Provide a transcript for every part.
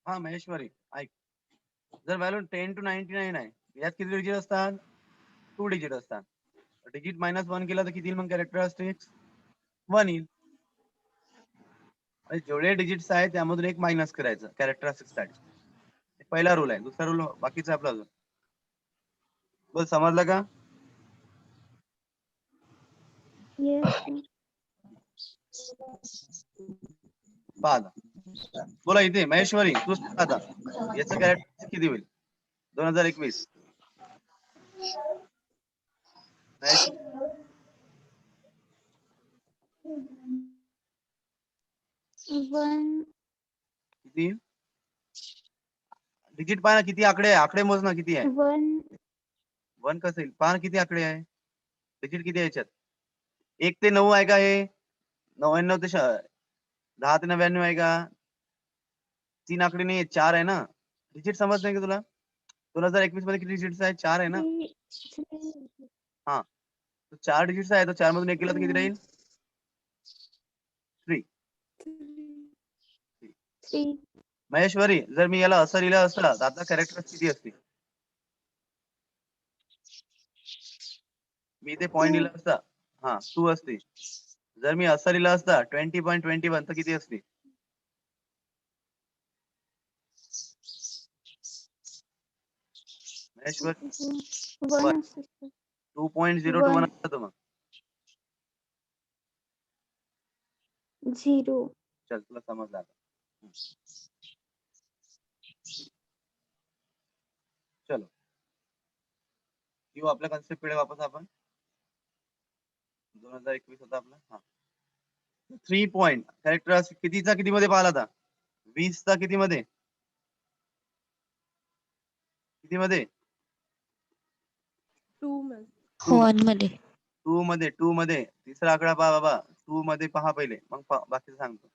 हा महेश्वरी ऐक, जर व्हॅल्यू 10 to 99 आहे, यात किती डिजिट असतात? 2 डिजिट असतात. डिजिट -1 केला तर किती येईल मग कॅरेक्टरिस्टिक्स? 1 येईल. जेवढे डिजिट्स आहेत त्यामधून एक मायनस करायचं कॅरेक्टरिस्टिक्स साठी. पहिला रूल आहे. दुसरा रूल बाकीचा आपला अजून बोल, समजलं का? पाहा बोला इथे महेश्वरी, तू आता याचं कॅरेक्टर किती होईल 2021? किती डिजिट पाहा ना, किती आकडे आहे, आकडे मोज ना किती आहे. 1 कसं येईल पाहा, किती आकडे आहे, डिजिट किती आहे याच्यात? 1 ते 9 आहे का? हे 99 ते 10 ते 99 आहे का? 3 आकडे नाही, 4 आहे ना. डिजिट समजत नाही का तुला? 2021 मध्ये किती डिजिट्स आहे? 4 आहे ना. हा, 4 डिजिट्स आहे, तर 4 मधून 1 केला तर किती राहील? 3. महेश्वरी, जर मी याला असं लिहिलं असतं तर आता कॅरेक्टर किती असते? मी इथे पॉईंट लिहिला असता, हा 2 असते. जर मी असं लिहिलं असता 20.21 तर किती असते? महेश्वर 2.021 असतं मग. 0. चल, तुला समजलं आता. चलो येऊ आपल्या कन्सेप्ट कडे वापस आपण. 2021 होता आपला. हा 3 पॉइंट कॅरेक्टर कितीचा किती मध्ये पाहिला आता? 20 चा किती मध्ये? किती मध्ये? 2 मध्ये. 1 मध्ये. 2 मध्ये तिसरा आकडा पहा बाबा, 2 मध्ये पहा पहिले, मग बाकी सांगतो.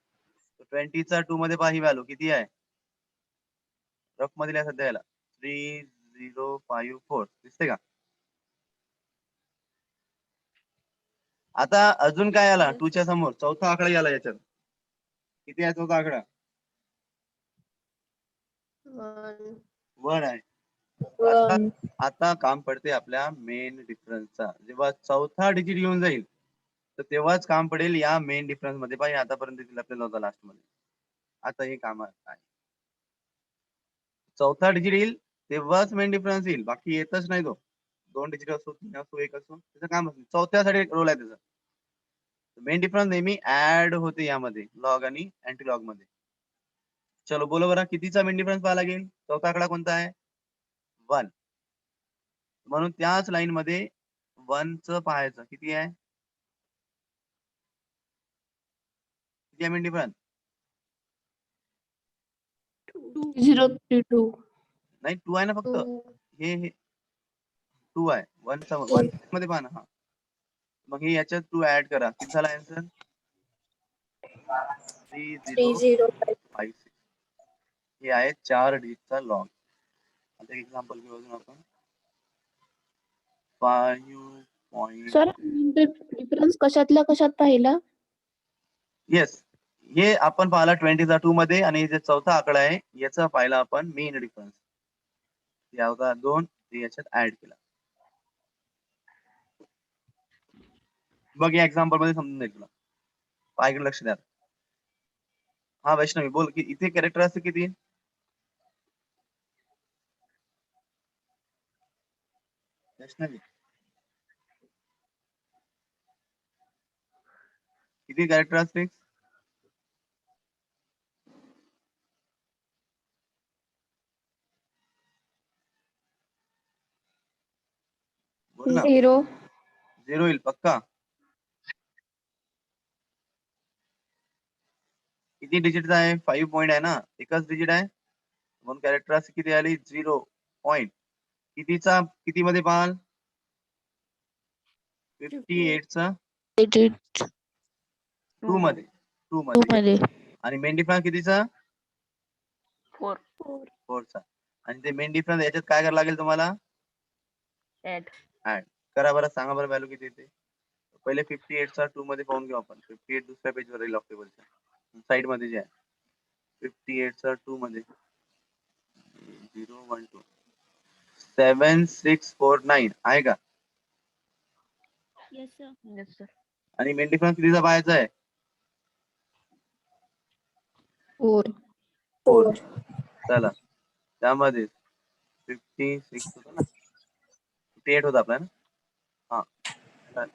20 चा 2 मध्ये पहा, ही व्हॅल्यू किती आहे? रफ मध्ये लिहा सध्या याला 3054 दिसते का? आता अजून काय आला 2 च्या समोर? चौथा आकडा आला याच्यात. किती आहे चौथा आकडा? 1 आहे. आता काम पडते आपल्या मेन डिफरन्सचा. जेव्हा चौथा डिजिट येऊन जाईल तर तेव्हाच काम पडेल या मेन डिफरन्स मध्ये. पाहिजे आतापर्यंत आपल्याला होता लास्ट मध्ये. आता हे काम आहे, चौथा डिजिट येईल तेव्हाच मेन डिफरन्स येईल, बाकी येतच नाही तो. 2 डिजिट असो, 3 असो, 1 असो, त्याचं काम असतं. चौथ्यासाठी रोल आहे त्याचा. मेन डिफरन्स नेहमी ऍड होते यामध्ये, लॉग आणि अँटी लॉग मध्ये. चलो बोलो बरं, कितीचा मेन डिफरन्स पाहा लागेल? चौथा आकडा कोणता आहे? 1. म्हणून त्याच लाईन मध्ये 1 च पाहायचं. किती आहे? किती आहे मेन डिफरन्स? 032. नाही 2 आहे ना फक्त. हे 2 आहे. 1 मध्ये पहा ना. हा मग हे याच्यात 2 ऍड करा. किती झाला आन्सर? 3056. हे आहे 4 डिजिटचा लॉग. आता एक एक्झाम्पल घेऊ अजून आपण. 5. सर डिफरन्स कशातल्या कशात पाहिला? येस, हे आपण पाहिला 20 चा 2 मध्ये, आणि जे चौथा आकडा आहे याचा पाहिला आपण मेन डिफरन्स. याचा 2 याच्यात ऍड केला. मग या एक्झाम्पल मध्ये समजून जाईल तुला. पायकडे लक्ष द्या. हा वैष्णवी बोल, की इथे कॅरेक्टर असते किती? वैष्णवी किती कॅरेक्टरिस्टिक्स? बोल ना. 0. 0 येईल पक्का? किती डिजिट आहे? 5 पॉइंट आहे ना, एकच डिजिट आहे म्हणून कॅरेक्टरिस्टिक किती आली? 0 पॉइंट. कितीचा किती मध्ये पाहाल? 58 चा डिजिट 2 मध्ये. 2 मध्ये. आणि मेन डिफरन्स कितीचा? 4 चा. आणि ते मेन डिफरन्स याच्यात काय करायला लागेल तुम्हाला? ऍड करा बरं. सांगा बरं व्हॅल्यू किती येते. पहिले 58 चा 2 मध्ये पाहून घेऊ आपण. 58 दुसऱ्या पेजवर येईल ऑक्टेबलच्या साइड मध्ये जे आहे. 58 चा 2 मध्ये 012 7649 आहे का? Yes sir. आणि मेन डिफरन्स कितीचा पाहायचा आहे? 4. 4. चला त्यामध्ये 56 होता ना, 58 होता आपला ना. हा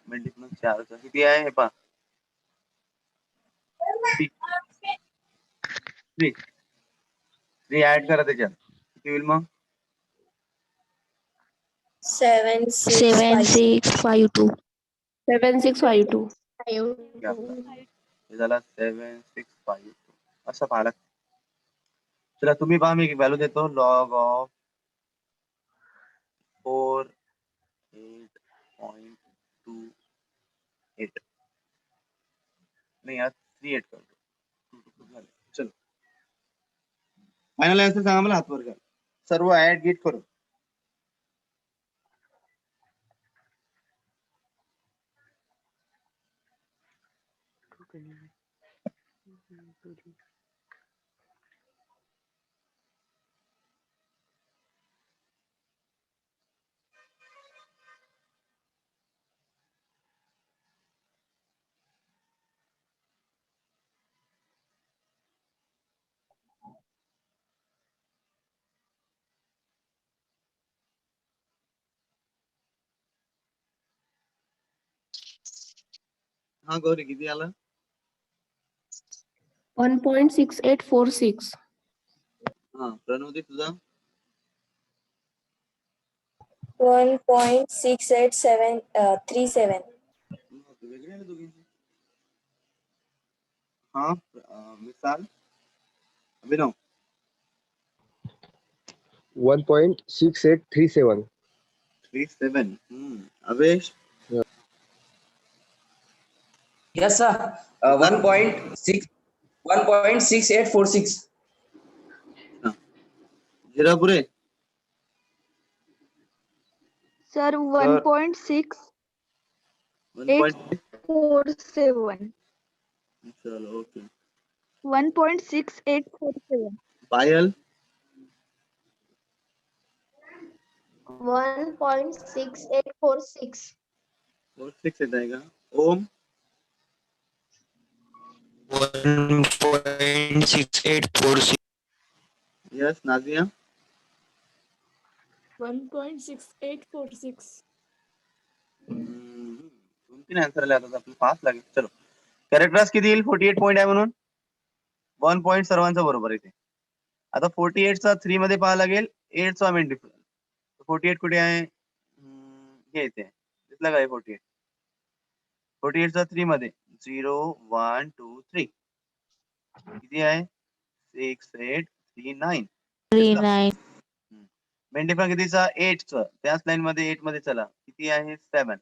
मेन डिफरन्स 4 किती आहे हे पहा. 3 ऍड करा त्याच्यात, किती होईल मग? 7652. 7652. हे आपला हे झाला 7652 असं पाहिलं. चला तुम्ही पहा, मी व्हॅल्यू देतो. लॉग ऑफ 48.28 नाही यात 38 करतो. चलो फायनल आन्सर सांगा मला हातवर घ्या. सर्व ऍड गीट करून. हा गौरी किती आलं? 1.6846. हा प्रणवती तुझा? 1.68737. वेगळे आहे दोघींचे. हा मिसाल अभिनव 1.6837. 37. Avesh Yes, sir. 1.6846. Hirapure Sir, 1.6847. 1.6. चलो ओके. 1.6847. पायल 1.6846. 46 येत आहे का? ओम 1.6846. यस. नाझिया 1.6846. 2-3 आन्सर आले. आता आपलं पास लागेल. चलो कॅरेक्टर्स किती येईल? 48 पॉईंट आहे म्हणून 1 पॉईंट सर्वांचा बरोबर येते. आता 48 चा 3 मध्ये पाहा लागेल. 8 चा मेन डिफरन्स. 48 कुठे आहे? हे येते दिसला काय? 48 चा 3 मध्ये 0 1 2 3 किती आहे? 6839. 39. मेन डिफरन्स कितीचा? 8 चा. त्याच लाईन मध्ये 8 मध्ये चला किती आहे? 7.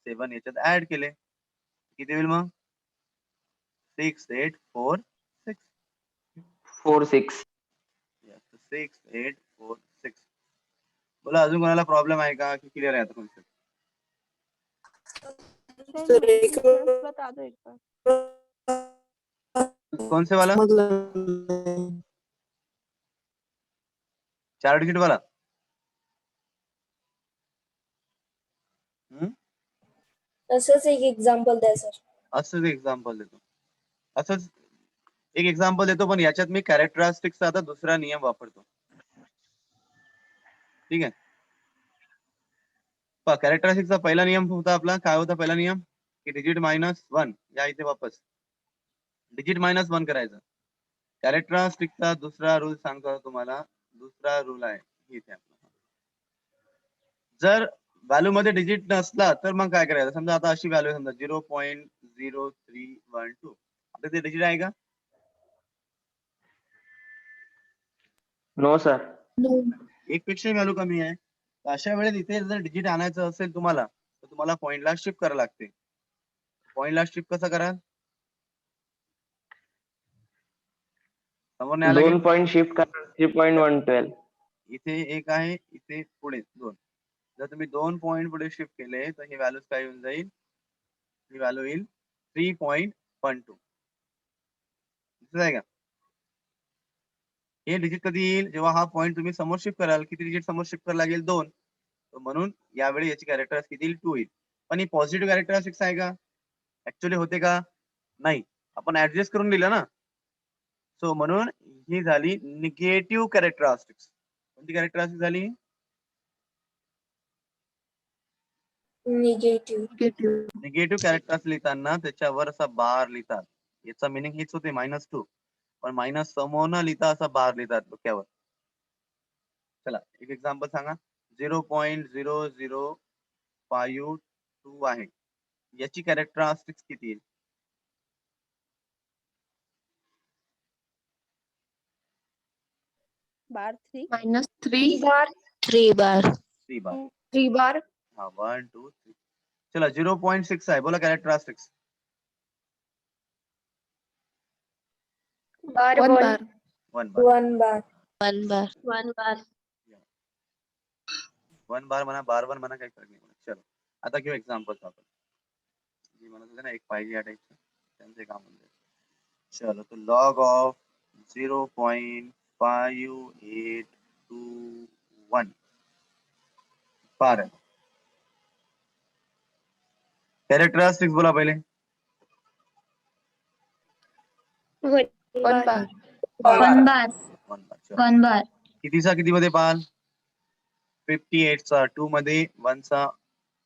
7 याच्यात ऍड केले किती होईल मग? 6846. 46. 6846. बोला अजून कोणाला प्रॉब्लेम आहे का की क्लिअर आहे आता कॉन्सेप्ट? कौन से वाला? 4 डिजिट वाला? असंच एक एक्झाम्पल द्या सर. असंच एक्झाम्पल देतो. असंच एक एक्झाम्पल देतो, पण याच्यात मी कॅरेक्टरिस्टिक्सचा आता दुसरा नियम वापरतो. ठीक आहे. पहा कॅरेक्टरिस्टिक्सचा पहिला नियम होता आपला. काय होता पहिला नियम? की डिजिट -1 या इथे वापस डिजिट -1 करायचं. कॅरेक्टरिस्टिक्सचा दुसरा रूल सांगतो तुम्हाला. दुसरा रूल आहे इथे आपला. जर व्हॅल्यू मध्ये डिजिट नसला तर मग काय करायचं? समजा आता अशी व्हॅल्यू समजा 0.0312. आता ते डिजिट आहे का? No, sir. No. एक पेक्षा व्हॅल्यू कमी आहे. तर अशा वेळेस इथे जर डिजिट आणायचं असेल तुम्हाला तर तुम्हाला पॉइंटला शिफ्ट करावं लागते. पॉइंटला शिफ्ट कसं कराल? समोर नाही आलं की 2 point shift करा 3.112. इथे एक आहे, इथे पुढे 2. जर तुम्ही 2 पॉईंट पुढे शिफ्ट केले तर ही व्हॅल्यू काय येऊन जाईल? ही व्हॅल्यू येईल 3.12. दिसत आहे का? हे डिजिट कधी येईल जेव्हा हा पॉईंट तुम्ही समोर शिफ्ट कराल. किती डिजिट समोर शिफ्ट करायला लागेल 2. म्हणून यावेळी याची कॅरेक्टरिस्टिक किती येईल 2 येईल. पण ही पॉझिटिव्ह कॅरेक्टरिस्टिक्स आहे का? ऍक्च्युअली होते का? नाही. आपण ऍडजस्ट करून दिलं ना. सो म्हणून ही झाली निगेटिव्ह कॅरेक्टरिस्टिक्स. कोणती कॅरेक्टरिस्टिक झाली? निगेटिव्ह. निगेटिव्ह कॅरेक्टर्स लिहिताना त्याच्यावर असा बार लिहितात. याचा मिनिंग हेच होते -2. पण मायनस समोर न लिहिता असा बार लिहितात डोक्यावर. चला एक एक्झाम्पल सांगा. 0.0052 आहे. याची कॅरेक्टरिस्टिक्स किती येईल? बार 3. -3 बार 3 बार 3 बार. 3 बार हा 1 2 3. चला 0.6 आहे. बोला कॅरेक्टरिस्टिक्स. बार 1 बार 1 बार. 1 बार 1 बार 1 बार 1 बार म्हणा, बार 1 म्हणा, काही फरक नाही पडत. चलो आता घेऊ एक्झाम्पल आपण. जी म्हणत होते ना एक पाहिजे या टाईपचं, त्यांचे काम होते. चलो तो लॉग ऑफ 0.5821 बार आहे. कॅरेक्टरिस्टिक्स बोला पहिले. 1 बार 1 बार 1 बार. चलो. 1 बार कितीचा किती मध्ये पाहाल? 58 चा 2 मध्ये 1 चा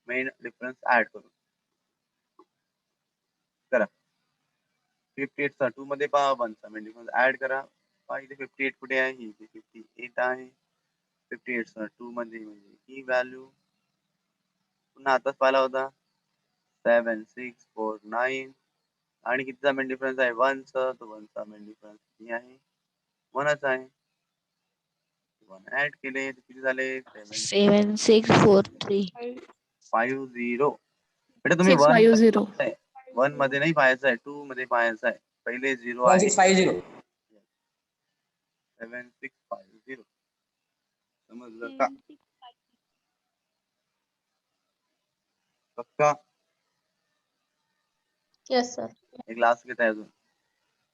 मेन डिफरन्स ऍड करू. करा. 58 चा 2 मध्ये पहा, 1 चा मेन डिफरन्स ऍड करा. पहा इथे 58 कुठे आहे? इथे 58 आहे. 58 चा 2 मध्ये म्हणजे ही व्हॅल्यू पुन्हा आताच पाहिला होता 7649 आणि कितीचा मेन डिफरन्स आहे? 1 चा. तो 1 चा मेन डिफरन्स किती आहे? 1च आहे. 1 ऍड केले तर किती झाले? 7643 50. बेटा तुम्ही 650 1 मध्ये नाही पाहायचं आहे, 2 मध्ये पाहायचं आहे. पहिले 0 आहे. 1650. 7650. समजलं का? पक्का? यस सर एक लास्ट घेत आहे अजून.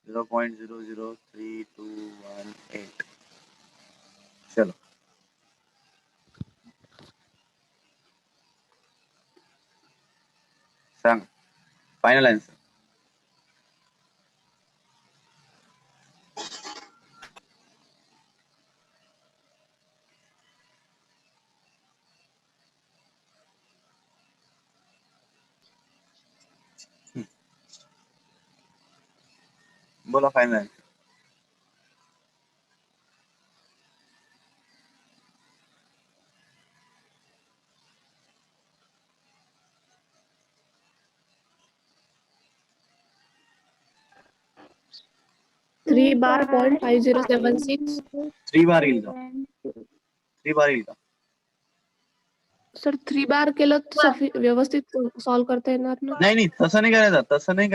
0.003218. चलो सांग फायनल आन्सर. बोला फायनल आन्सर. थ्री बार .5076 3 बार येईल का? 3 बार येईल का? सर 3 बार केलं तर व्यवस्थित सॉल्व करता येणार ना? नाही नाही तसं नाही करायचं. 3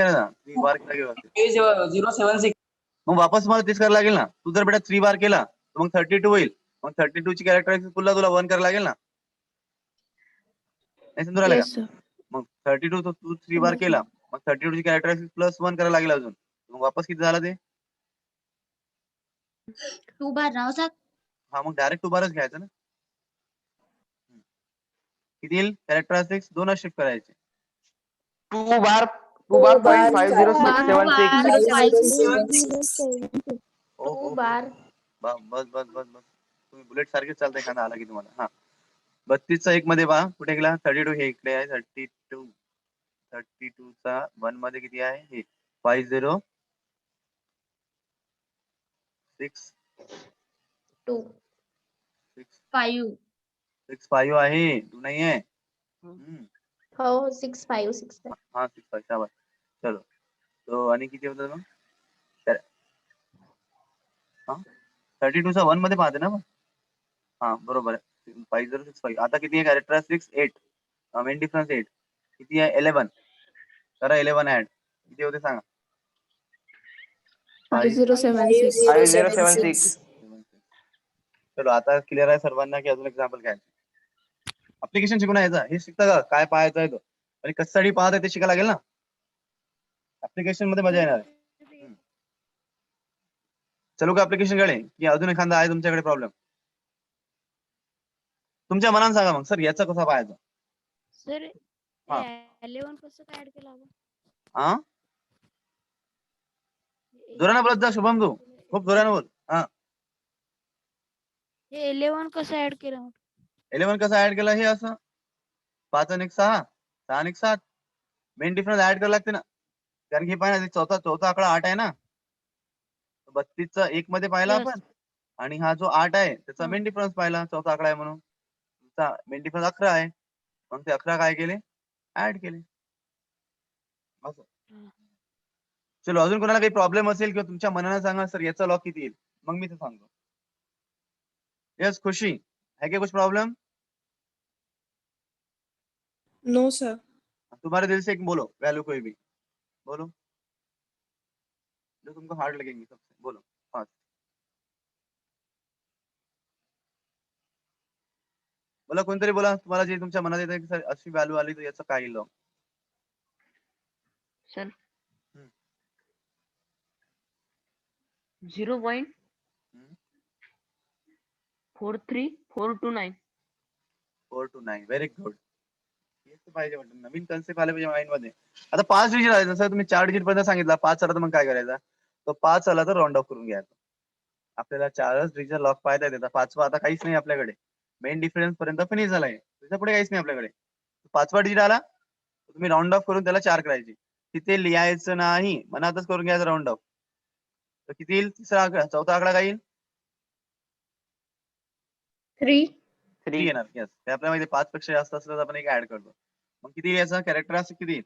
बार केला व्यवस्थित. 076. मग वापस मला तेच करायला लागेल ना. तू जर बेटा 3 बार केला तर मग 32 होईल. मग 32 ची कॅरेक्टरिस्टिक तुला 1 करायला लागेल ना. नाही समजून राहिलं का? येस सर मग 32 तो तू 3 बार केला, मग 32 ची कॅरेक्टरिस्टिक +1 करायला लागेल अजून. मग वापस किती झाला ते? 2 बार राव सर. हा मग डायरेक्ट 2 बारच घ्यायचं ना. किती येईल कॅरेक्टरिस्टिक्स? 2च शिफ्ट करायचे. 2 बार 5076. ओ हो बार बस बस बस बस. तुम्ही बुलेट सारखेच चालताय, एखादा आला की तुम्हाला. हा 32 चा 1 मध्ये पहा कुठे गेला? 32 हे इकडे आहे. 32 चा 1 मध्ये किती आहे? हे 50 6 2 6 5 65 आहे. 2 नाही आहे. हो 656 हा 65 शाबास. चलो तो आणि किती होतं मग? 32 चा 1 मध्ये पाहते ना मग. हा बरोबर आहे. 5065. आता किती आहे कॅरेक्टरिस्टिक्स? 8. Main difference 8. किती आहे? 11. करा 11 ऍड. किती होते सांगा? 5076 5076. चलो आता क्लिअर आहे सर्वांना की अजून एक्झाम्पल काय? ऍप्लिकेशन शिकून यायचं. हे शिकता का काय पाहायचं आहे तो, आणि कशासाठी पाहत आहे ते शिकायला लागेल ना. ऍप्लिकेशन मध्ये मजा येणार आहे. चलू का ऍप्लिकेशन कडे की अजून एखादा आहे तुमच्याकडे प्रॉब्लेम? तुमच्या मनाने सांगा मग सर याचा कसा पाहायचा? सर हा. 11 कसं काय ऍड केलं आपण? हा जोराने बोलत जा शुभम, तू खूप जोराने बोल. हा हे 11 कसं ऍड केलं? 11 कसं ऍड केलं हे असं 5 आणि 6 6 आणि 7 मेन डिफरन्स ऍड करायला लागते ना, कारण की पाहिजे चौथा आकडा 8 आहे ना, 32चा 1 मध्ये पाहिला Yes. आपण, आणि हा जो 8 आहे त्याचा हा. मेन डिफरन्स पाहिला, चौथा आकडा आहे म्हणून. तुमचा मेन डिफरन्स 11 आहे, मग ते 11 काय केले ऍड केले असं. चलो अजून कोणाला काही प्रॉब्लेम असेल किंवा तुमच्या मनाने सांगा सर याचा लॉक किती येईल, मग मी ते सांगतो. यस खुशी है क्या कुछ प्रॉब्लम? No sir. तुम्हारे दिल से एक बोलो वैल्यू कोई भी बोलो जो तुमको हार्ड लगेंगी सबसे, बोलो फास्ट बोला, कोणतरी बोला तुम्हाला जे तुमच्या मनात येतं की सर अशी व्हॅल्यू आली तर याचं काय येईल लॉक. सर हम्म. 0.43429. 4 to 9 व्हेरी गुड. हेच पाहिजे वाटतं, नवीन कन्सेप्ट आले पाहिजे माइंड मध्ये. आता 5 डिजिट आले, जसं तुम्ही 4 डिजिट पर्यंत सांगितला, 5 आला तर मग काय करायचा? तो 5 आला तर राऊंड ऑफ करून घ्यायचा. आपल्याला 4च डिजिट लॉक पाहता येते, पाचवा आता काहीच नाही आपल्याकडे, मेन डिफरन्स पर्यंत फिनिश झालाय, त्याच्या पुढे काहीच नाही आपल्याकडे. पाचवा डिजिट आला तुम्ही राऊंड ऑफ करून त्याला 4 करायची, तिथे लिहायचं नाही, मनातच करून घ्यायचं राऊंड ऑफ. तर किती येईल तिसरा आकडा, चौथा आकडा काय येईल? 3. 3 येणार. यस, ते आपल्या माहिती 5 पेक्षा जास्त असलं तर आपण एक ऍड करतो. मग किती याचा कॅरेक्टरिस्टिक किती येईल?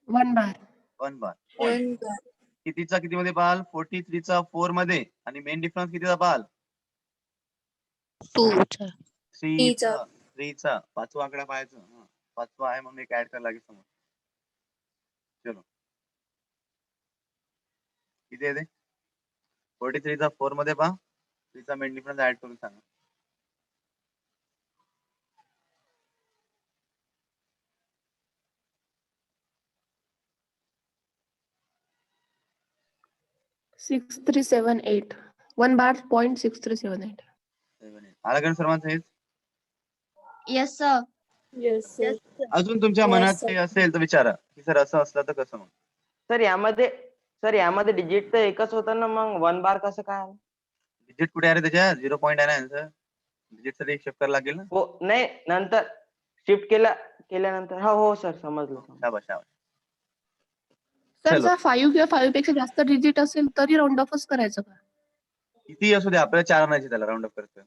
1 बार. 1 बार. कितीचा किती मध्ये पाहाल? 43चा 4 मध्ये, आणि मेन डिफरन्स कितीचा पाहाल? 2. 3चा पाचवा आकडा पाहायचा. पाचवा आहे म्हणून एक ऍड करायला लागेल समोर. चलो किती येते? 43चा 4 मध्ये पहा, 3चा मेन डिफरन्स ऍड करून सांगा. सिक्स 3 7 8. 1 बार .6378. आला का सर्वांचं हेच? Yes, sir. Yes, sir. अजून तुमच्या मनात काही असेल तर विचारा की सर असं असलं तर कसं. मग सर यामध्ये डिजिट तर एकच होतं ना, मग 1 बार कसं काय आलं? डिजिट कुठे आहे रे त्याच्या? 0 पॉईंट आहे ना आन्सर, डिजिट साठी शिफ्ट करायला लागेल ना. हो नाही, नंतर शिफ्ट केल्यानंतर. हो सर, समजलं. शाबास शाबास. सर चलो जर 5 किंवा 5 पेक्षा जास्त डिजिट असेल तरी राऊंड ऑफच करायचं का? किती असू दे, आपल्याला 4 आणायचे, त्याला राऊंड अप करायचं.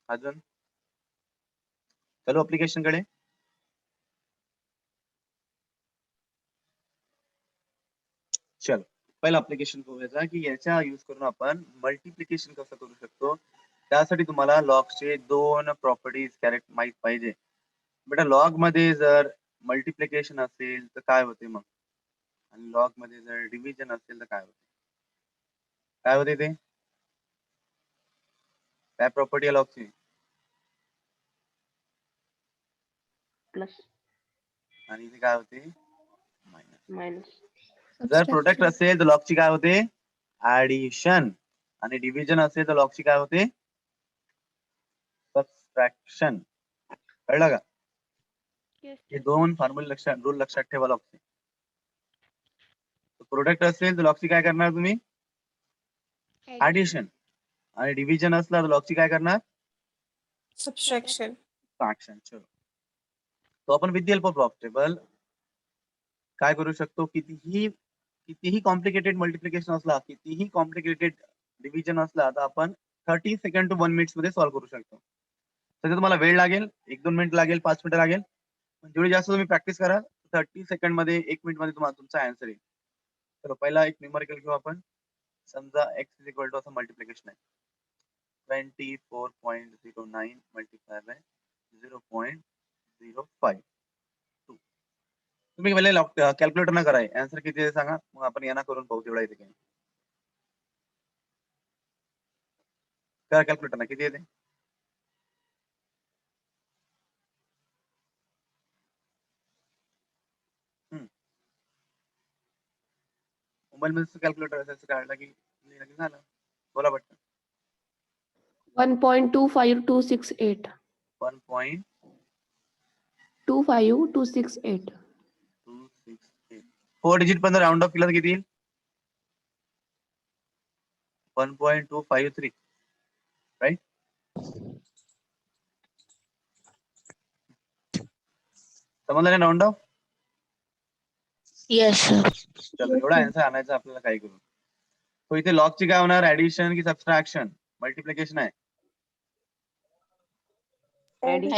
अजून चलो ऍप्लिकेशन कडे. चल पहिलं ऍप्लिकेशन बघूया की याचा यूज करून आपण मल्टिप्लिकेशन कसं करू शकतो. त्यासाठी तुम्हाला लॉगचे 2 प्रॉपर्टीज कॅरेक्ट माहित पाहिजे. बेटा लॉग मध्ये जर मल्टिप्लिकेशन असेल तर काय होते मग, आणि लॉग मध्ये जर डिव्हिजन असेल तर काय होते? काय होते ते? काय प्रॉपर्टी आहे लॉगची? प्लस आणि इथे काय होते? मायनस. मायनस. जर प्रोडक्ट असेल तर लॉगची काय होते? ऍडिशन. आणि डिव्हिजन असेल तर लॉगची काय होते? सबट्रॅक्शन. कळलं का? Yes, हे sir. 2 फॉर्म्युले रूल लक्षात ठेवा लॉगचे. प्रोडक्ट असेल तर लॉगची काय करणार तुम्ही? ऍडिशन. आणि डिव्हिजन असला तर लॉगची काय करणार? सबट्रॅक्शन. फ्रॅक्शन. चलो तो आपण with the help of log table काय करू शकतो? कितीही कॉम्प्लिकेटेड मल्टिप्लिकेशन असला, कितीही कॉम्प्लिकेटेड डिव्हिजन असला, तर आपण 30 सेकंड टू 1 मिनिट्स मध्ये सॉल्व्ह करू शकतो. तर तुम्हाला वेळ लागेल, 1-2 मिनिट लागेल, 5 मिनिटं लागेल, पण जेवढी जास्त तुम्ही प्रॅक्टिस कराल 30 सेकंड मध्ये, 1 मिनिट मध्ये तुम्हाला तुमचा आन्सर येईल. तर पहिला एक न्यूमरिकल घेऊ आपण. समजा x इज इक्वल टू असं मल्टिप्लिकेशन आहे, 24.09 मल्टिप्लाय बाय 0.052. तुम्ही पहिले कॅल्क्युलेटर न कराय आन्सर किती आहे सांगा, मग आपण यांना करून पाहू तेवढा येते. करा कॅल्क्युलेटर ना किती येते? मोबाईल मध्ये कॅल्क्युलेटर असायचं काढला की लगेच झालं. बोला पटकन. 1.25268. 1.268. 25268. 4 डिजिट पण राऊंड ऑफ केलं तर किती येईल? 1.253. राईट. समजलं ना राऊंड ऑफ? Yes, sir. चलो एवढा आन्सर आणायचा आपल्याला काय करून. तो इथे लॉगची काय होणार? ऍडिशन की सबट्रॅक्शन? मल्टिप्लिकेशन आहे.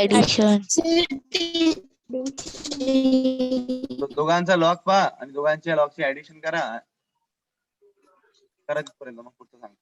Addition. दोघांचा लॉग पहा आणि दोघांच्या लॉगची ऍडिशन करा. करा तिथपर्यंत मग पुढचं सांग.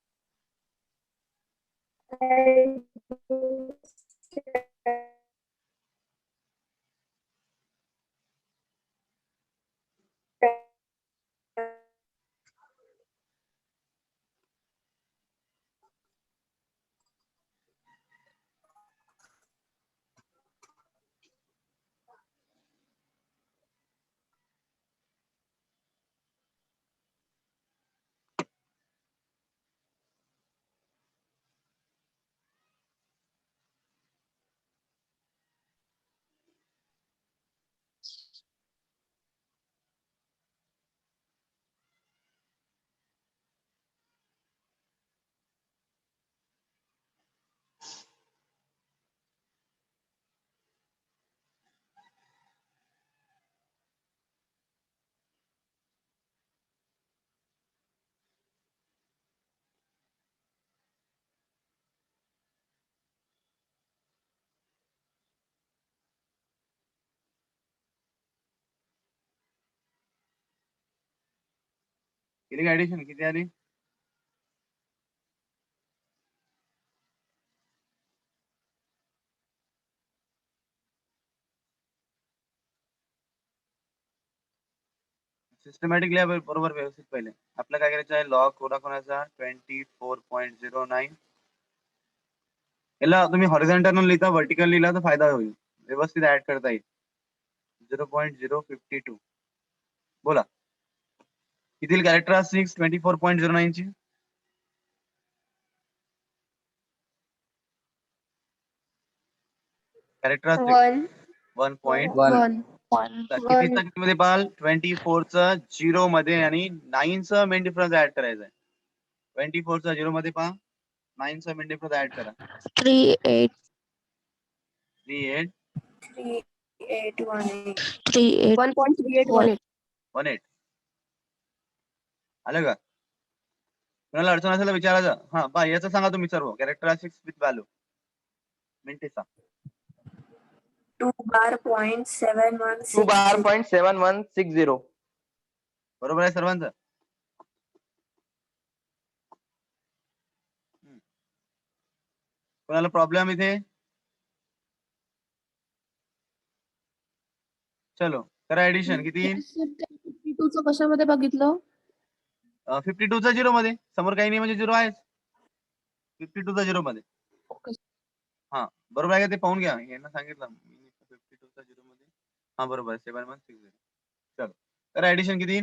केली का ऍडिशन? किती आली? सिस्टमॅटिकली बरोबर व्यवस्थित पहिले आपलं काय करायचं आहे? लॉग कोणाचा 24.09. याला तुम्ही हॉरिझॉन्टल लिहिता, व्हर्टिकल लिहिला तर फायदा होईल. व्यवस्थित ऍड करता येईल. 0.052. बोला किती कॅरेक्टरिस्टिक्स 24.09 ची? कॅरेक्टरिस्टिक्स 1.1. 1. कितीचा कितीमध्ये पाहाल? 24चा 0 मध्ये आणि 9चा मेन डिफरन्स ऍड करायचा आहे. 24चा 0 मध्ये पहा, 9चा मेन डिफरन्स ऍड करा. 38. 38. 38. 1.3818. 18. आलं का? कोणाला अडचण असेल तर विचारायचं. हा बा याचं सांगा तुम्ही सर्व कॅरेक्टरिस्टिक्स विथ व्हॅल्यू. मिनिटेचा 2 bar.7160. बरोबर आहे सर्वांचं? कोणाला प्रॉब्लेम इथे? चलो करा ऍडिशन. किती? 52 चं कशामध्ये बघितलं? 52चा 0 मध्ये. समोर काही नाही म्हणजे 0 आहेच. 52चा 0 मध्ये. हा बरोबर आहे का? ते पाहून घ्या. यांना सांगितलं 52चा 0 मध्ये. हा बरोबर आहे 7160. चलो करा ऍडिशन. किती?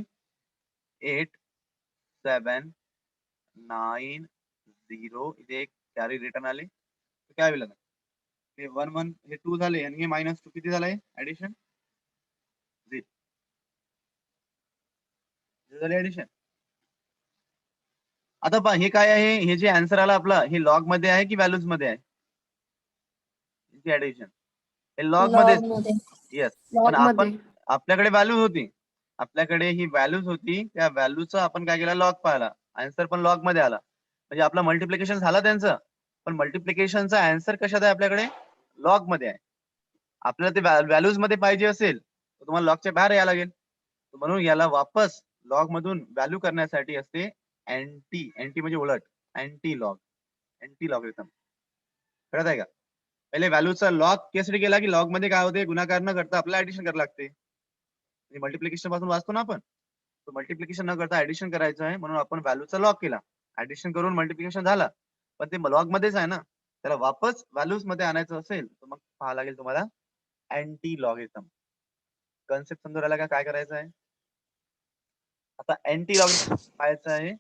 8 7 9 0. इथे एक कॅरी रिटर्न आले तर काय होईल? हे 1 1 हे 2 झाले आणि हे -2 किती झालंय ऍडिशन? 0 झाले ऍडिशन. आता पहा हे काय आहे? हे जे आन्सर आला आपला हे लॉग मध्ये आहे की व्हॅल्यूज मध्ये आहे? ऍडिशन हे लॉग मध्ये. येस. पण आपण आपल्याकडे व्हॅल्यूज होती. आपल्याकडे ही व्हॅल्यूज होती. त्या व्हॅल्यूचा आपण काय केला? लॉग पाहिला. आन्सर पण लॉग मध्ये आला. म्हणजे आपलं मल्टिप्लिकेशन झालं त्यांचं. पण मल्टिप्लिकेशनचा आन्सर कशात आहे? आपल्याकडे लॉग मध्ये आहे. आपल्याला ते व्हॅल्यूज मध्ये पाहिजे असेल तर तुम्हाला लॉगच्या बाहेर यायला लागेल. म्हणून याला वापस लॉग मधून व्हॅल्यू करण्यासाठी असते अँटी. अँटी म्हणजे उलट. Anti log. Anti logarithm. कळत आहे का? पहिले व्हॅल्यूचा लॉग केसरी केला की लॉग मध्ये काय होते? गुणाकार न करता आपल्याला ऍडिशन करायला लागते. मल्टिप्लिकेशन पासून वाचतो ना आपण. मल्टिप्लिकेशन न करता ऍडिशन करायचं आहे म्हणून आपण व्हॅल्यूचा लॉग केला. ऍडिशन करून मल्टिप्लिकेशन झाला. पण ते लॉग मध्येच आहे ना. त्याला वापस व्हॅल्यूज मध्ये आणायचं असेल तर मग पाहावं लागेल तुम्हाला अँटी लॉगरिथम. कन्सेप्ट समजून राहिला का? काय करायचं आहे? आता अँटी लॉगरिथम पाहायचं आहे,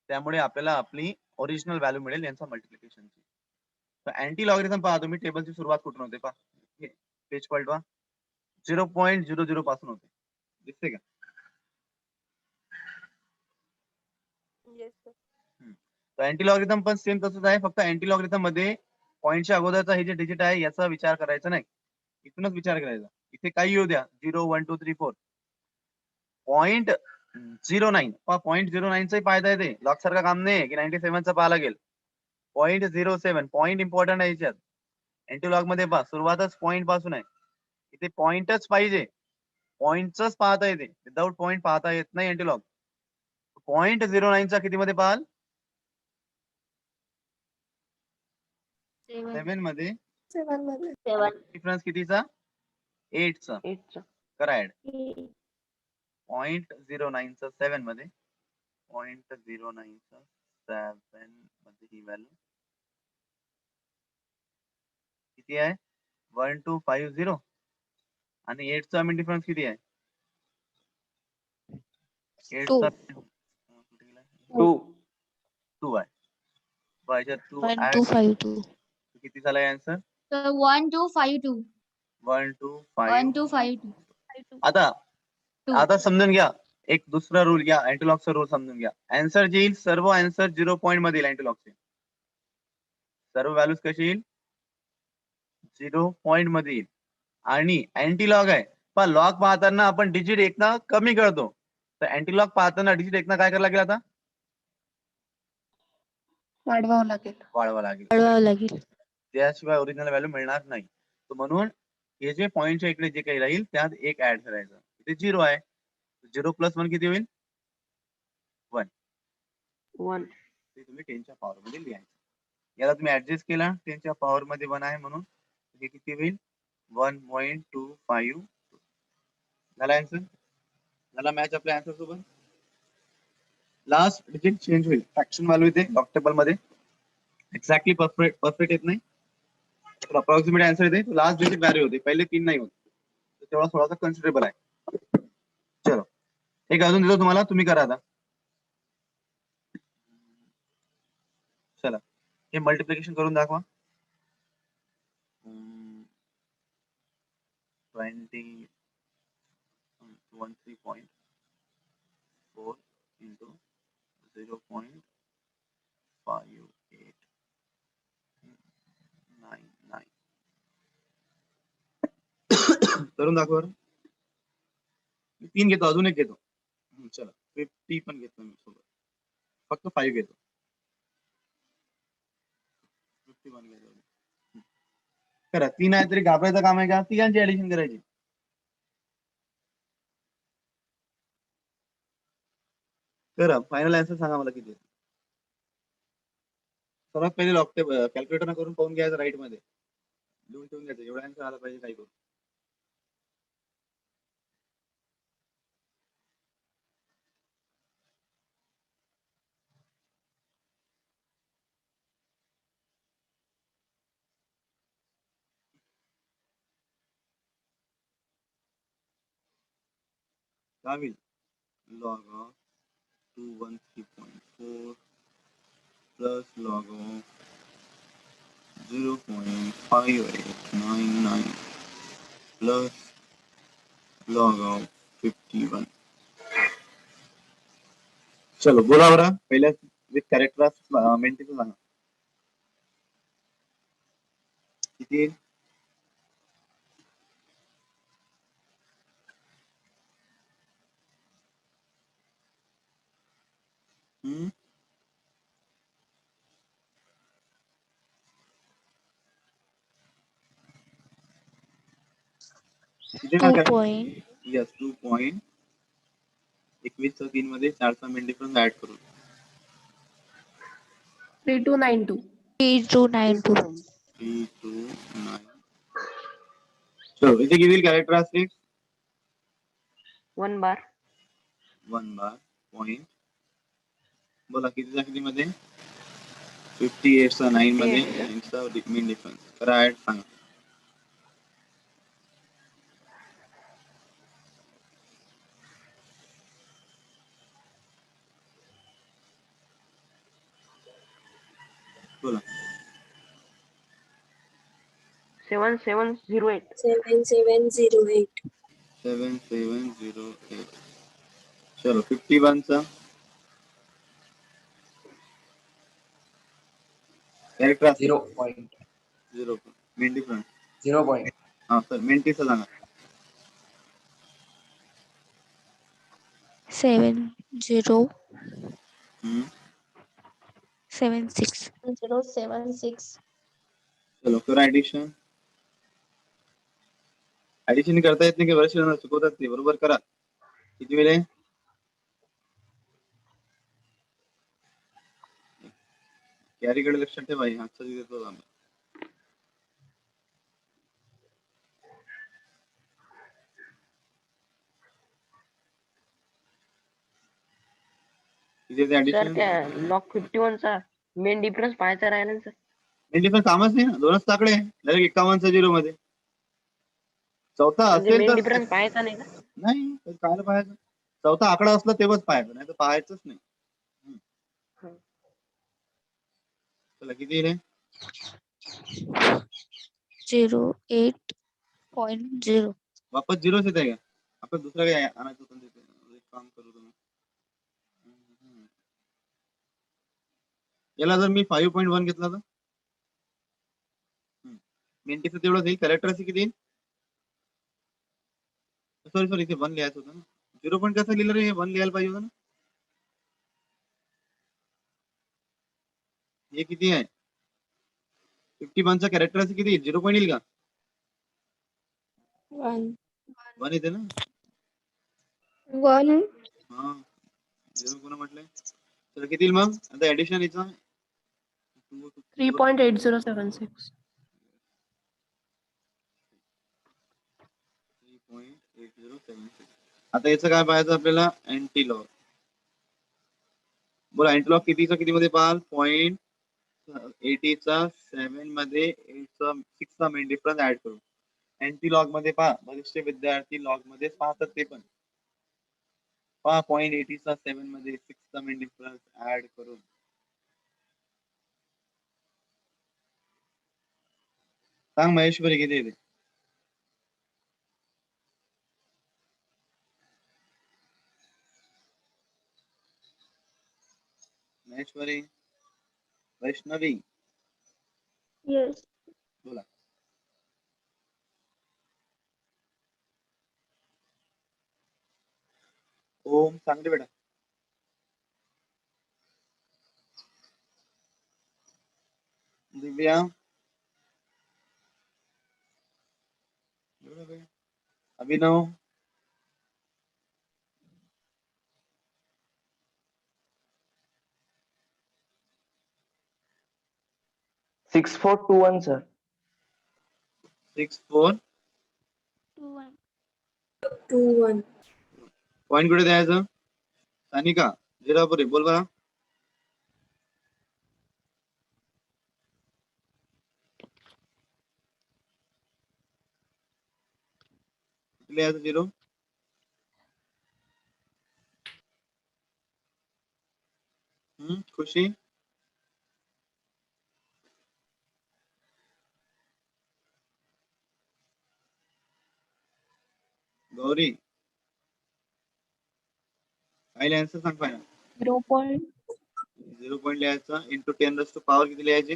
त्यामुळे आपल्याला आपली ओरिजिनल व्हॅल्यू मिळेल यांचा मल्टिप्लिकेशनची. तर अँटी लॉगरिथम पहा तुम्ही, टेबलची सुरुवात कुठून होते पहा, पेज पलटवा, 0.00 पासून होते, दिसते का? तर अँटी लॉगरिथम पण सेम तसंच आहे, फक्त अँटी लॉगरिथम मध्ये पॉईंटच्या अगोदरचा हे जे डिजिट आहे याचा विचार करायचा नाही, इथूनच विचार करायचा. इथे काही येऊ द्या, 0 1 2 3 4, 0.09 0.09चा फायदा आहे, ते लॉग सारखं काम नाही की 97चा पाहा लागेल. 0.07 पॉईंट इम्पॉर्टंट आहे याच्यात. अँटी लॉग मध्ये पहा सुरुवातच पॉईंट पासून आहे, इथे पॉईंटच पाहिजे, पॉईंटच पाहता येते, विदाउट पॉईंट पाहता येत नाही अँटी लॉग. 0.09चा किती मध्ये पाहाल? 7 मध्ये. 7 मध्ये. डिफरन्स कितीचा? 8 चा. 8 चा. करा ऍड. 0.09चा 7 मध्ये, 0.09चा 7 मध्ये ही व्हॅल्यू किती आहे? 1250. आणि 8 चा मिन डिफरन्स किती आहे? 8 चा 2. 2 आहे. पाहिजे 2 1252. किती झाला आन्सर? So 1252. 1252. 1252. आता Two. आता समजून घ्या, एक दुसरा रूल घ्या, अँटीलॉगचा रूल समजून घ्या. आन्सर जे येईल सर्व आन्सर 0 पॉईंट मध्ये येईल. अँटीलॉगचे सर्व व्हॅल्यूज कशी येईल? 0 पॉईंट मध्ये येईल. आणि अँटीलॉग आहे पण लॉग पाहताना आपण डिजिट एकना कमी करतो, तर अँटीलॉग पाहताना डिजिट एकना काय करायला लागेल? आता वाढवावं लागेल. वाढवा लागेल, वाढवावं लागेल. त्याशिवाय ओरिजिनल व्हॅल्यू मिळणार नाही. तर म्हणून हे जे पॉईंटच्या इकडे जे काही राहील त्यात एक ऍड करायचं. इथे 0 आहे, 0 प्लस 1 किती होईल? 1. 1. ते तुम्ही 10च्या पॉवर मध्ये लिहायचं. याला तुम्ही ऍडजस्ट केला, 10च्या पॉवर मध्ये 1 आहे म्हणून हे किती होईल? 1.25. झाला आन्सर? झाला मॅच आपल्या आन्सर सोबत? लास्ट डिजिट चेंज होईल, फ्रॅक्शन व्हॅल्यू येते लॉग टेबल मध्ये, एक्झॅक्टली परफेक्ट येत नाही, तर अप्रॉक्सिमेट आन्सर येते. लास्ट डिजिट व्हॅल्यू होते, पहिले 3 नाही होत, तर तेवढा थोडासा कन्सिडरेबल आहे. चलो एक अजून देतो तुम्हाला, तुम्ही करा आता. चला हे मल्टिप्लिकेशन करून दाखवा. 13.4 into 0.5899. करून दाखवा. 3 घेतो, अजून एक घेतो. चला 50 पण घेतो मी सोबत, फक्त 5 घेतो. 51 घेतो. करा, 3 आहे तरी घाबरायचं काम आहे का? तिघांची ऍडिशन करायची. करा, फायनल आन्सर सांगा मला किती. सर्वात पहिले लॉग टेबल कॅल्क्युलेटर करून पाहून घ्यायचं, राईट मध्ये लिहून ठेवून घ्यायचं, एवढा आन्सर आला पाहिजे काही करून. काय होईल? Log of 213.4 plus log of 0.5899 plus log of 51. चलो बोला बरं, पहिल्या विथ कॅरेक्टर मेंटेन सांगा किती येईल? किती 2. यस 2.21 3 मध्ये 4चा मेन डिफरन्स ऍड करू. 3292. 3292. 329. चलो इथे किती येईल कॅरेक्टरिस्टिक्स? 1 बार. 1 बार पॉइंट. बोला कितीचा किती मध्ये? 58चा 9 मध्ये, 9चा मेन डिफरन्स. करा ऍड, सांगा. 7708. 7708. 7708. चलो 51 चा कॅरेक्टर 0 मेन डिफरन्स 0 point. हा सर मेंटीचं सांगा. 7076. 076. चलो करा ऍडिशन. ऍडिशन करता येत नाही की वर्ष चुकवतात ते बरोबर करा. किती वेळ आहे? कॅरीकडे लक्षात ठेवा आजचा देतो आम्ही. किती सर ऍडिशन? त्या लॉक 51 चा मेन डिफरन्स पाहायचा राहिला ना सर. मेन डिफरन्स कामच नाही ना, दोनच ताकडे डायरेक्ट 51 0 मध्ये. चौथा म्हणजे असेल मेन तर डिफरन्स पाहायचा नाही का? नाही तर काय पाहायचं. चौथा आकडा असला तेव्हाच पाहायचं नाही तर पाहायचंच नाही. चला किती रे? 08.0. वापस 0च येत आहे का? आपण दुसरं काही आणायचं होतं तिथे. एक काम करू तुम्ही. याला जर मी 5.1 घेतला तर मेंटीचं तेवढंच येईल. कॅरेक्टरचं किती येईल? सॉरी इथे 1 लिहायचं होतं ना. 0 पॉईंट कसं लिहिलं रे? 1 लिहायला पाहिजे होतं ना. हे किती आहे? 51 चा कॅरेक्टरचं किती येईल? 0 पॉईंट येईल का? 1 येते ना. 1. हा 0 कोणा म्हटलंय? तर किती येईल मग आता ऍडिशन याचा? 3.8076. 3.8076. आता याचं काय पाहायचं आपल्याला? अँटीलॉग. बोला अँटीलॉग कितीचा किती मध्ये पाहाल? 0.80 चा 7 मध्ये 8 चा 6 चा मेन डिफरन्स ऍड करू. अँटीलॉग मध्ये पहा बरेचसे विद्यार्थी लॉग मध्ये पाहतात ते पण पहा 0.80 चा 7 मध्ये 6 चा मेन डिफरन्स ऍड करून सांग महेश्वरी किती येते? महेश्वरी वैष्णवी Yes. बोला. ओम सांगते बेटा. दिव्या अभिनव 6421 सर. 64 21. पॉईंट कुठे द्यायचं? सानिका जिरापुरे बोल बरा. लिहायचं 0. खुशी गौरी काय लिहायचं सांग पाहिजे. 0. 0 पॉईंट लिहायचा इंटू 10 पॉवर किती लिहायची?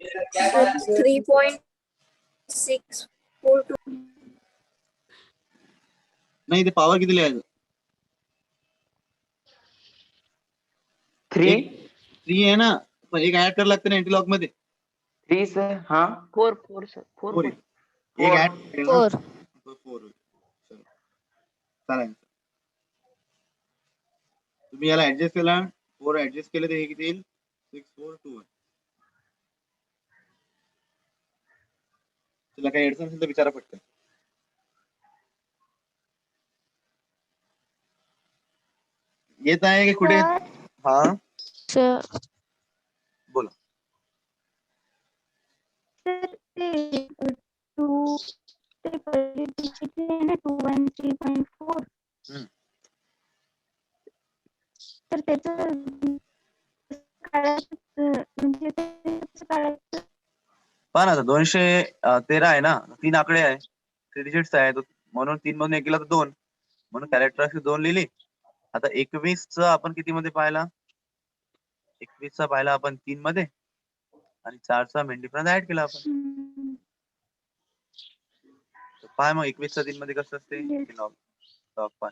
3.642. नाही ते पॉवर किती लिहायचं? 3 3 आहे ना पण एक ऍड करायला लागतं ना अँटीलॉग मध्ये. 3 सर. हा 4 सर. 4 एक ऍड 4. 4 चालेल. तुम्ही याला ऍडजस्ट केला 4 ऍडजस्ट केलं तर हे किती येईल? 6421. तुला काही अडचण असेल तर विचारा पटकन. येत आहे की कुठे? हा Sir, बोला. तर त्याचं म्हणजे पहा ना आता 213 आहे ना, 3 आकडे आहे, 3 डिजिट्स आहे, म्हणून 3 मधून 1 गेला तर 2, म्हणून कॅरेक्टरिस्टिक 2 लिहिली. आता 21 च आपण किती मध्ये पाहिला? 21 चा पाहिला आपण 3 मध्ये आणि 4 चा मेन डिफरन्स ऍड केला आपण. तर पाय मग 21 चा 3 मध्ये कसं असते? लॉग लॉग पाय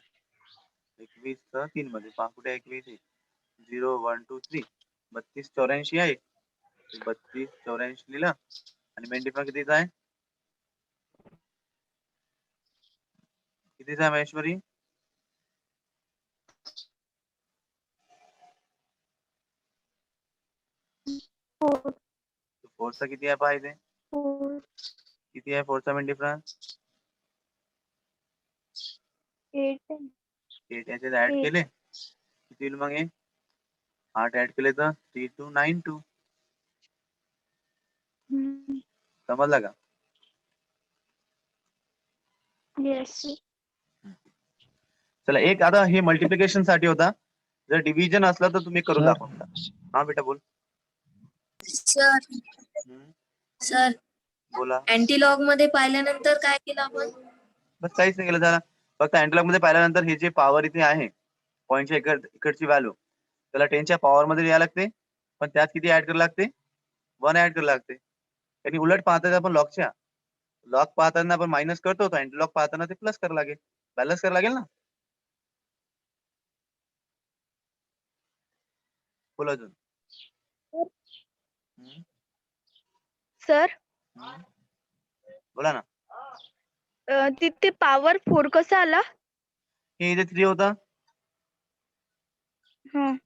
21 चा 3 मध्ये पहा कुठे आहे 21? 0 1 2 3 32 84 आहे. 32 84 लिहिला आणि मेन डिफरन्स कितीचा आहे? कितीचा आहे महेश्वरी? 4 चा किती आहे पाहिजे? किती आहे 4 चा मेन डिफरन्स? 8 याच्यात ऍड केले किती होईल मग हे? 8 ऍड केले तर 3292. समजलं का? चला एक आता हे मल्टिप्लिकेशन साठी होता. जर डिव्हिजन असला तर तुम्ही करून दाखवा. हा बेटा बोल. सर सर बोला. अँटीलॉग मध्ये पाहिल्यानंतर काय केलं आपण? बस काहीच नाही केलं झाला. फक्त अँटीलॉग मध्ये पाहिल्यानंतर हे जे पॉवर इथे आहे पॉईंटच्या इकडची व्हॅल्यू त्याला 10 च्या पॉवर मध्ये लिहायला लागते, पण त्यात किती ऍड करायला लागते? 1 ऍड करायला लागते. आणि उलट पाहता आपण लॉगच्या लॉग पाहताना आपण मायनस करतो, अँटीलॉग पाहताना ते प्लस करायला लागेल, बॅलन्स करायला लागेल ना. बोला अजून. सर बोला ना. तिथे पॉवर 4 कसा आला? हे इथे 3 होता. हं.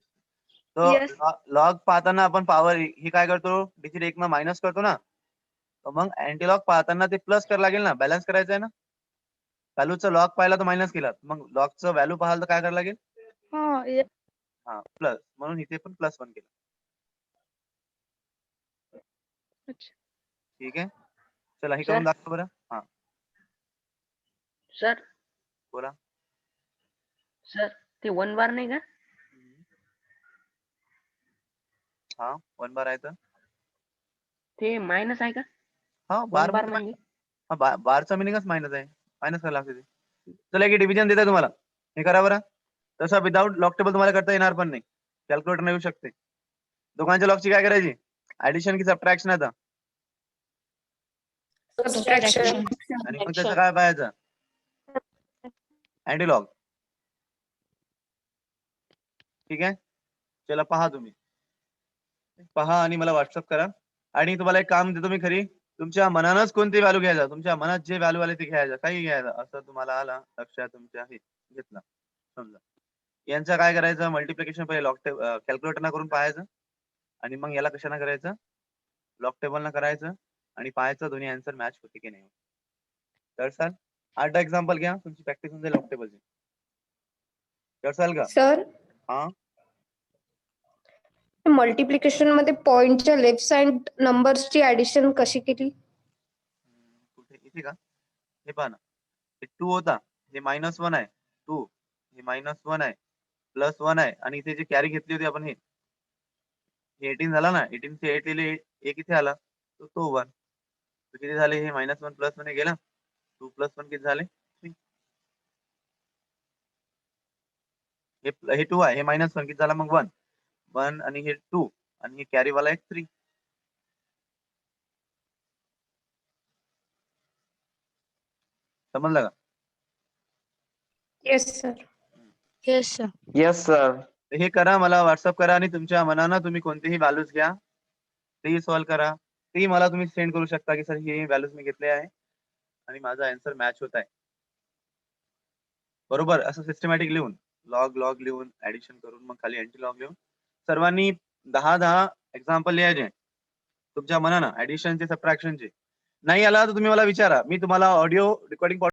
तर Yes. लॉग पाहताना आपण पॉवर हे काय करतो? डिजिट 1 ना मायनस करतो ना, तर मग अँटीलॉग पाहताना ते प्लस करायला लागेल ना, बॅलन्स करायचं आहे ना. व्हॅल्यूचा लॉग पाहिला तर मायनस केला, मग लॉगचं व्हॅल्यू पाहायला तर काय करायला लागेल? हा प्लस, म्हणून इथे पण +1 केलं. अच्छा. ठीक आहे, चला हे सर. करून दाखवा बरं. हा सर बोला. सर ते 1 बार नाही का? हा 1 बार आहे तर ते मायनस आहे का? हा 1 बार बार म्हणजे बारचा मिनिंगच मायनस आहे, मायनस करायला लागते ते. चला एक डिव्हिजन देत आहे तुम्हाला, हे करा बरं. तसं विदाउट लॉग टेबल तुम्हाला करता येणार पण नाही, कॅल्क्युलेटर नाही येऊ शकते. दोघांच्या लॉगची काय करायची? ऍडिशन की सबट्रॅक्शन आता? सबट्रॅक्शन. आणि मग त्याचं काय पाहायचं? अँटीलॉग. ठीक आहे, चला पहा तुम्ही पहा आणि मला व्हॉट्सअप करा. आणि तुम्हाला एक काम देतो मी, खरी तुमच्या मनानच कोणती व्हॅल्यू घ्यायचा, तुमच्या मनात जे व्हॅल्यू आले ते घ्यायचं, काही घ्यायचं. असं तुम्हाला आला लक्षात तुमच्या हे घेतला समजा, यांचं काय करायचं? मल्टिप्लिकेशन पहिले लॉग कॅल्क्युलेटर करून पाहायचं आणि मग याला कशाने करायचं? लॉग टेबल न करायचं आणि पाहायचं दोन्ही आन्सर मॅच होते की नाही. करसाल? 8 एक्झाम्पल घ्या, तुमची प्रॅक्टिस होऊन जाईल लॉग टेबलची. करसाल का? सर हा मल्टिप्लिकेशन मध्ये पॉइंटच्या लेफ्ट साइड नंबर्सची ऍडिशन कशी केली? कुठे? इथे का? हे पहा ना, हे 2 होता, हे -1 आहे, 2 हे -1 आहे, +1 आहे, आणि इथे जे कॅरी घेतली होती आपण हे 18 झाला ना, 18 चे 8 लिहिले, 1 इथे आला तर तो 1. तर किती झाले? हे -1 +1 गेला, 2 + 1 किती झाले? 3. हे 2 आहे, हे -1 किती झाला मग? 1 1 आणि हे 2 आणि हे कॅरी वाला एक 3. समजलं का? Yes sir. Yes, sir. Yes sir. तर हे करा, मला व्हॉट्सअप करा आणि तुमच्या मनानं तुम्ही कोणतेही व्हॅल्यूज घ्या, तेही सॉल्व्ह करा. तेही मला तुम्ही सेंड करू शकता की सर हे व्हॅल्यूज मी घेतले आहे आणि माझा आन्सर मॅच होत आहे. बरोबर, असं सिस्टमॅटिक लिहून लॉग लॉग लिहून ऍडिशन करून मग खाली अँटी लॉग लिहून सर्वांनी 10 एक्झाम्पल लिहायचे तुमच्या मनानं ऍडिशनचे सबट्रॅक्शनचे. नाही आला तर तुम्ही मला विचारा, मी तुम्हाला ऑडिओ रेकॉर्डिंग